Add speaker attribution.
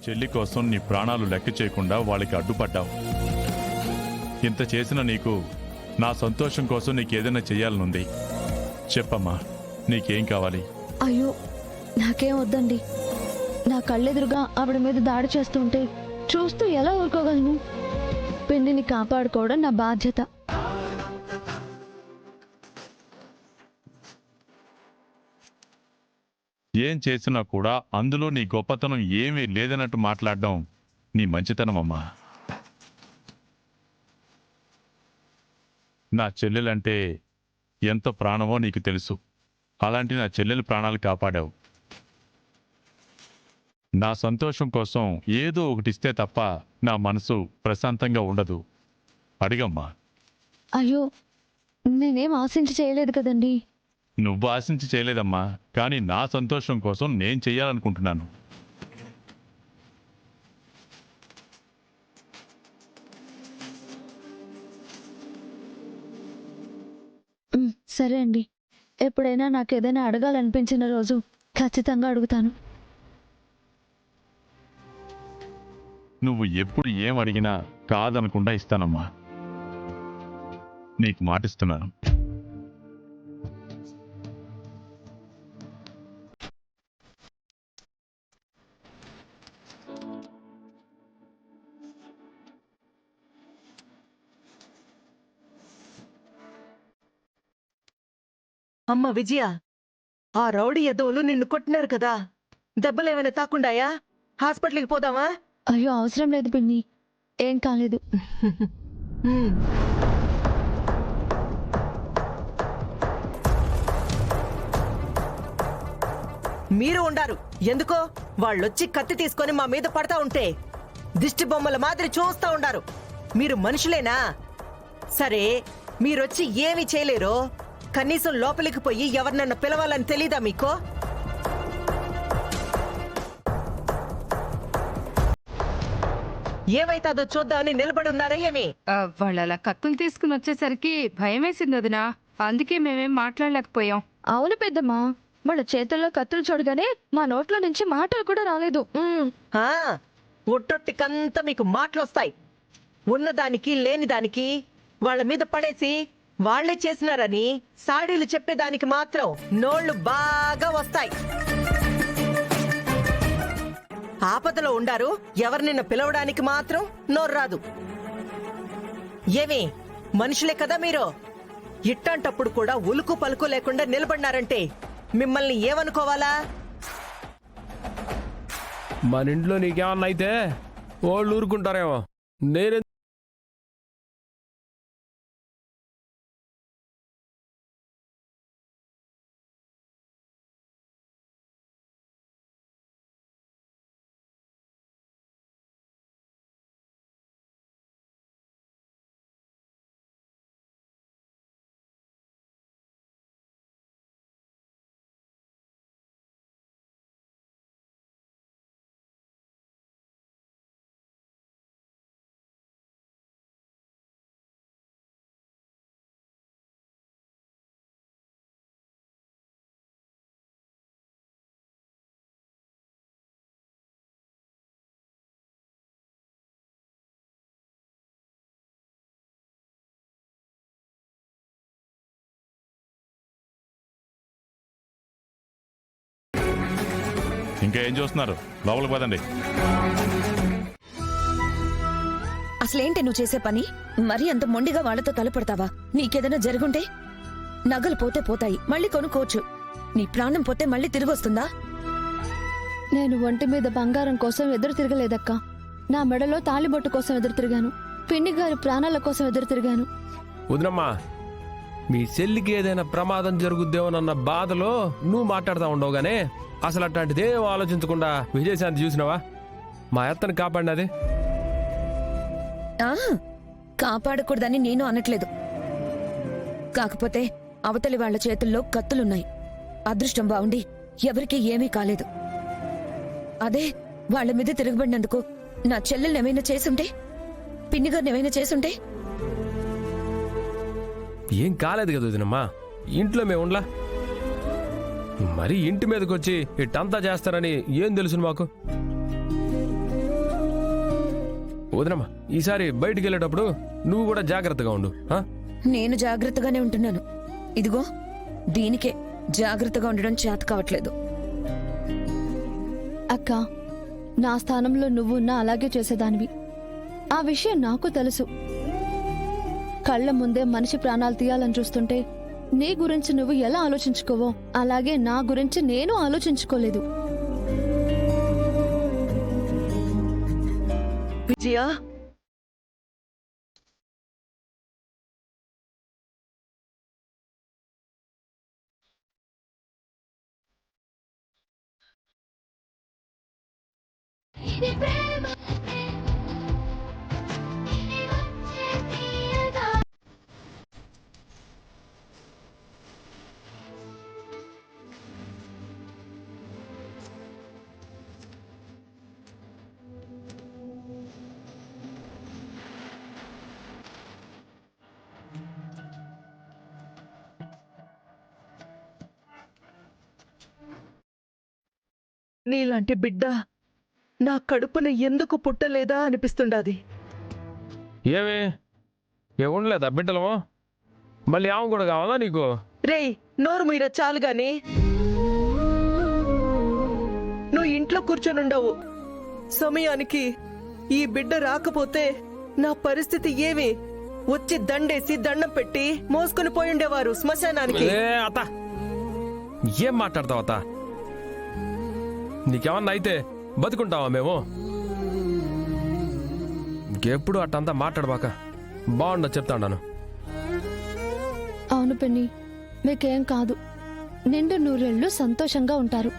Speaker 1: చెల్లి కోసం నీ ప్రాణాలు లెక్క చేయకుండా వాళ్ళకి అడ్డుపడ్డావు. ఇంత చేసిన నీకు నా సంతోషం కోసం నీకేదైనా చెయ్యాలనుంది. చెప్పమ్మా, నీకేం కావాలి?
Speaker 2: అయ్యో, నాకేం వద్దండి. నా కళ్ళెదురుగా ఆవిడ మీద దాడి చేస్తుంటే చూస్తూ ఎలా ఊరుకోగలను? పిన్నిని కాపాడుకోవడం నా బాధ్యత.
Speaker 1: ఏం చేసినా కూడా అందులో నీ గొప్పతనం ఏమీ లేదన్నట్టు మాట్లాడడం నీ మంచితనమమ్మా. నా చెల్లెలంటే ఎంత ప్రాణమో నీకు తెలుసు. అలాంటి నా చెల్లెలి ప్రాణాలు కాపాడావు. నా సంతోషం కోసం ఏదో ఒకటిస్తే తప్ప నా మనసు ప్రశాంతంగా ఉండదు. అడిగమ్మా.
Speaker 2: అయ్యో, నేనేం ఆశించి చేయలేదు కదండి.
Speaker 1: నువ్వు ఆశించి చేయలేదమ్మా, కానీ నా సంతోషం కోసం నేను చెయ్యాలనుకుంటున్నాను.
Speaker 2: సరే అండి, ఎప్పుడైనా నాకేదైనా అడగాలనిపించిన రోజు ఖచ్చితంగా అడుగుతాను.
Speaker 1: నువ్వు ఎప్పుడు ఏం అడిగినా కాదనకుండా ఇస్తానమ్మా. నీకు మాటిస్తున్నాను.
Speaker 3: అమ్మ విజయ, ఆ రౌడీ ఎదవులు నిన్ను కొట్టినారు కదా, దెబ్బలేమైనా తాకుండాయా? హాస్పిటల్కి పోదామా?
Speaker 2: అయ్యో, అవసరం లేదు పిన్ని, ఏం కాలేదు.
Speaker 3: మీరు ఉండారు ఎందుకో? వాళ్ళొచ్చి కత్తి తీసుకొని మా మీద పడతా ఉంటే దిష్టి బొమ్మల మాదిరి చూస్తా ఉండారు. మీరు మనుషులేనా? సరే, మీరొచ్చి ఏమీ చేయలేరో కనీసం లోపలికి పోయి ఎవరినన్నా పిలవాలని తెలీదా మీకు? ఏమైతాదో చూద్దామని నిలబడి ఉన్నారా ఏమి?
Speaker 4: వాళ్ళు అలా కత్తులు తీసుకుని వచ్చేసరికి భయం వేసింది వదినా, అందుకే మేమేం మాట్లాడలేకపోయాం.
Speaker 2: అవును పెద్దమ్మా, వాళ్ళ చేతుల్లో కత్తులు చూడగానే మా నోట్లో నుంచి మాటలు కూడా రాలేదు.
Speaker 3: ఒట్టొట్టికంతా మీకు మాటలొస్తాయి. ఉన్నదానికి లేని దానికి వాళ్ళ మీద పడేసి వాళ్లే చేసినారని సాడీలు చెప్పేదానికి మాత్రం నోళ్లు బాగా వస్తాయి. ఆపదలో ఉండారు, ఎవరినిన్న పిలవడానికి మాత్రం నోర్రాదు. ఏమి మనుషులే కదా మీరు? ఇట్టంటప్పుడు కూడా ఉలుకు పలుకు లేకుండా నిలబడినారంటే మిమ్మల్ని ఏమనుకోవాలా?
Speaker 5: మన ఇంట్లో నీకేమన్నా అయితే వాళ్ళు ఊరుకుంటారేమో. నేనే
Speaker 1: ఇంకా ఏం చూస్తున్నారు? లోపలికి పదండి.
Speaker 6: అసలేంటి నువ్వు చేసే పని? మరీ అంత మొండిగా వాళ్లతో తలపడతావా? నీకేదైనా జరుగుంటే నగలు పోతే పోతాయి, మళ్ళీ కొనుక్కోవచ్చు. నీ ప్రాణం పోతే మళ్ళీ తిరిగొస్తుందా?
Speaker 2: నేను ఒంటి మీద బంగారం కోసం ఎదురు తిరగలేదక్క. నా మెడలో తాళిబొట్టు కోసం ఎదురు తిరిగాను. పిన్ని గారి ప్రాణాల కోసం ఎదురు తిరిగాను.
Speaker 5: వదినమ్మా, మీ చెల్లికి ఏదైనా ప్రమాదం జరుగుద్దేమోనన్న బాధలో నువ్వు మాట్లాడుతూ ఉండవు గానే, అసలు అట్లాంటిదేం ఆలోచించకుండా విజయశాంతి చూసినావా? మా అత్తని కాపాడినది.
Speaker 6: కాపాడకూడదని నేను అనట్లేదు. కాకపోతే అవతలి వాళ్ల చేతుల్లో కత్తులున్నాయి. అదృష్టం బాగుండి ఎవరికీ ఏమీ కాలేదు. అదే వాళ్ల మీద తిరగబడినందుకు నా చెల్లెల్ని ఏమైనా చేసుంటే, పిన్నిగారిని ఏమైనా చేసుంటే?
Speaker 5: ఏం కాలేదు కదా వదినమ్మా, ఇంట్లో మేము ఉండలా. మరి ఇంటి మీదకి వచ్చి ఇట్టంతా చేస్తారని ఏం తెలుసు మాకు? వదినమ్మా ఈసారి బయటికి వెళ్ళేటప్పుడు నువ్వు కూడా జాగ్రత్తగా ఉండు ఆ?
Speaker 6: నేను జాగ్రత్తగానే ఉంటున్నాను. ఇదిగో దీనికే జాగ్రత్తగా ఉండడం చేత కావట్లేదు.
Speaker 2: అక్క, నా స్థానంలో నువ్వున్నా అలాగే చేసేదానివి. ఆ విషయం నాకు తెలుసు. కళ్ళ ముందే మనిషి ప్రాణాలు తీయాలని చూస్తుంటే నీ గురించి నువ్వు ఎలా ఆలోచించుకోవో అలాగే నా గురించి నేను ఆలోచించుకోలేదు.
Speaker 3: విజయ, నీలాంటి బిడ్డ నా కడుపున ఎందుకు పుట్టలేదా అనిపిస్తుండాది.
Speaker 5: ఏమి ఉండలేదా బిడ్డలు? మళ్ళీ ఆమె కూడా కావాలా నీకు?
Speaker 3: రేయ్, నోరు మీర చాలు గాని. నువ్వు ఇంట్లో కూర్చొనుండవు. సమయానికి ఈ బిడ్డ రాకపోతే నా పరిస్థితి ఏమి? వచ్చి దండేసి దండం పెట్టి మోసుకొని పోయిండేవారు శ్మశానానికి.
Speaker 5: ఏ అత్త, ఏం మాట్లాడతావు అత్త? నీకేమన్నా అయితే బతుకుంటావా మేము? ఇంకెప్పుడు అట్టంతా మాట్లాడబాక. బాగుండదు చెప్తాను.
Speaker 2: అవును పిన్ని, మీకేం కాదు. నిండు నూరేళ్లు సంతోషంగా ఉంటారు.